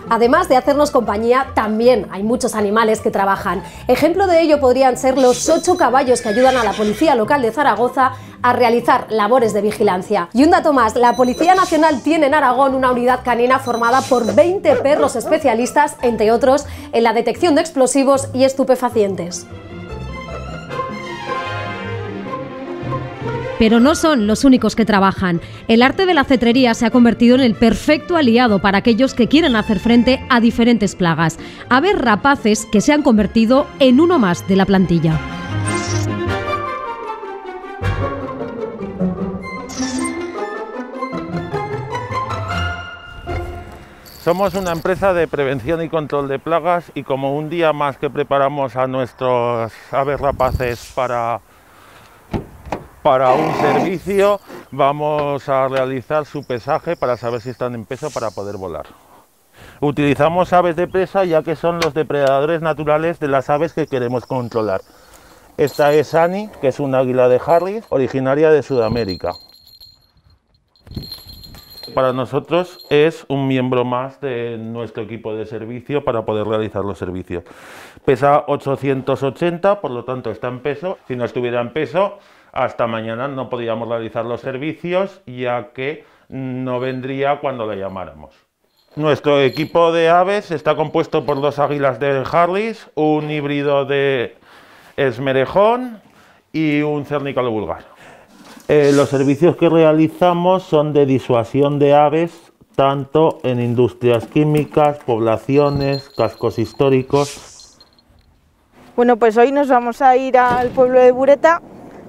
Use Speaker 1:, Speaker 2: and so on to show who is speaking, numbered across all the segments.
Speaker 1: Además de hacernos compañía, también hay muchos animales que trabajan. Ejemplo de ello podrían ser los 8 caballos que ayudan a la Policía Local de Zaragoza a realizar labores de vigilancia. Y un dato más, la Policía Nacional tiene en Aragón una unidad canina formada por 20 perros especialistas, entre otros, en la detección de explosivos y estupefacientes. Pero no son los únicos que trabajan. El arte de la cetrería se ha convertido en el perfecto aliado para aquellos que quieren hacer frente a diferentes plagas. Aves rapaces que se han convertido en uno más de la plantilla.
Speaker 2: Somos una empresa de prevención y control de plagas y como un día más que preparamos a nuestros aves rapaces para un servicio, vamos a realizar su pesaje para saber si están en peso para poder volar. Utilizamos aves de presa ya que son los depredadores naturales de las aves que queremos controlar. Esta es Annie, que es un águila de Harris, originaria de Sudamérica. Para nosotros es un miembro más de nuestro equipo de servicio para poder realizar los servicios. Pesa 880, por lo tanto está en peso. Si no estuviera en peso, hasta mañana no podríamos realizar los servicios, ya que no vendría cuando le llamáramos. Nuestro equipo de aves está compuesto por 2 águilas de Harris, un híbrido de esmerejón y un cernícalo vulgar. Los servicios que realizamos son de disuasión de aves, tanto en industrias químicas, poblaciones, cascos históricos.
Speaker 3: Bueno, pues hoy nos vamos a ir al pueblo de Bureta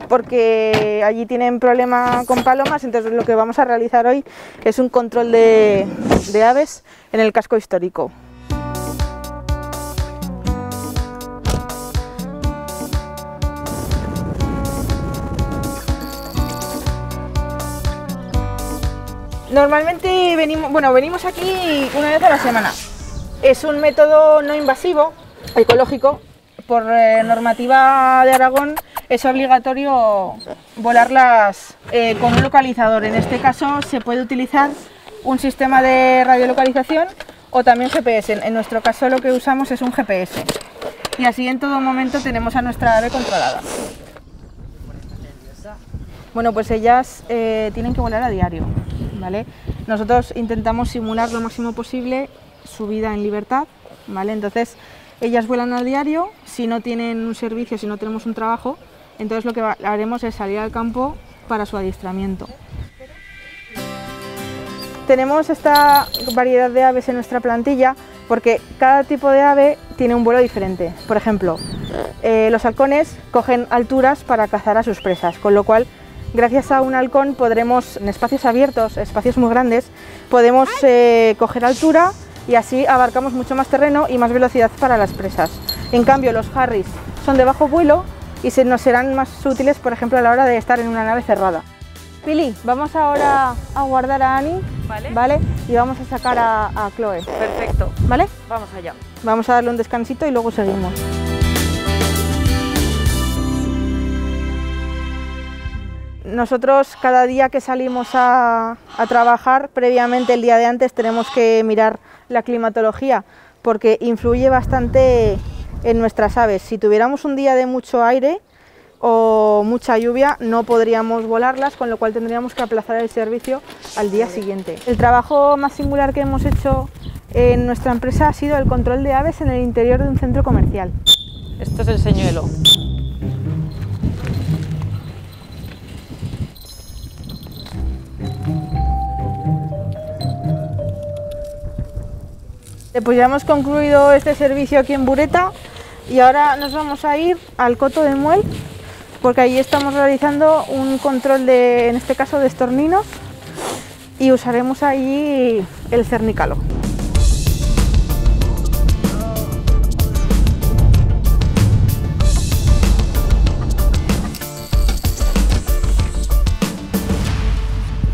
Speaker 3: porque allí tienen problema con palomas, entonces lo que vamos a realizar hoy es un control de aves en el casco histórico. Normalmente venimos aquí una vez a la semana. Es un método no invasivo, ecológico. Por normativa de Aragón es obligatorio volarlas con un localizador. En este caso se puede utilizar un sistema de radiolocalización o también GPS. En nuestro caso lo que usamos es un GPS. Y así en todo momento tenemos a nuestra ave controlada. Bueno, pues ellas tienen que volar a diario, ¿vale? Nosotros intentamos simular lo máximo posible su vida en libertad, ¿vale? Entonces, ellas vuelan a diario. Si no tienen un servicio, si no tenemos un trabajo, entonces lo que haremos es salir al campo para su adiestramiento. Tenemos esta variedad de aves en nuestra plantilla porque cada tipo de ave tiene un vuelo diferente. Por ejemplo, los halcones cogen alturas para cazar a sus presas, con lo cual gracias a un halcón podremos, en espacios abiertos, espacios muy grandes, podemos coger altura y así abarcamos mucho más terreno y más velocidad para las presas. En cambio, los Harris son de bajo vuelo y nos serán más útiles, por ejemplo, a la hora de estar en una nave cerrada. Pili, vamos ahora a guardar a Annie, ¿vale? Y vamos a sacar a Chloe.
Speaker 4: Perfecto.
Speaker 3: ¿Vale?
Speaker 4: Vamos allá.
Speaker 3: Vamos a darle un descansito y luego seguimos. Nosotros cada día que salimos a trabajar, previamente el día de antes tenemos que mirar la climatología porque influye bastante en nuestras aves. Si tuviéramos un día de mucho aire o mucha lluvia no podríamos volarlas, con lo cual tendríamos que aplazar el servicio al día siguiente. El trabajo más singular que hemos hecho en nuestra empresa ha sido el control de aves en el interior de un centro comercial.
Speaker 4: Esto es el señuelo.
Speaker 3: Pues ya hemos concluido este servicio aquí en Bureta y ahora nos vamos a ir al Coto de Muel porque allí estamos realizando un control en este caso de estorninos y usaremos allí el cernícalo.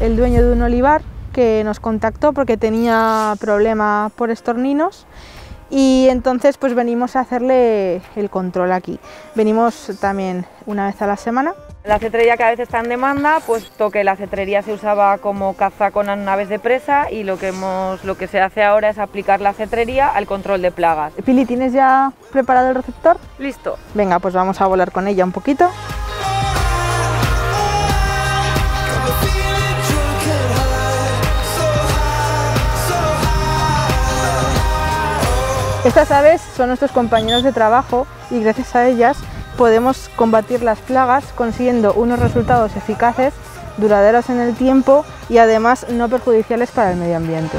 Speaker 3: El dueño de un olivar que nos contactó porque tenía problema por estorninos y entonces pues venimos a hacerle el control aquí. Venimos también una vez a la semana.
Speaker 4: La cetrería que a veces está en demanda, puesto que la cetrería se usaba como caza con las naves de presa y lo que se hace ahora es aplicar la cetrería al control de plagas.
Speaker 3: Pili, ¿tienes ya preparado el receptor?
Speaker 4: Listo.
Speaker 3: Venga, pues vamos a volar con ella un poquito. Estas aves son nuestros compañeros de trabajo y gracias a ellas podemos combatir las plagas consiguiendo unos resultados eficaces, duraderos en el tiempo y además no perjudiciales para el medio ambiente.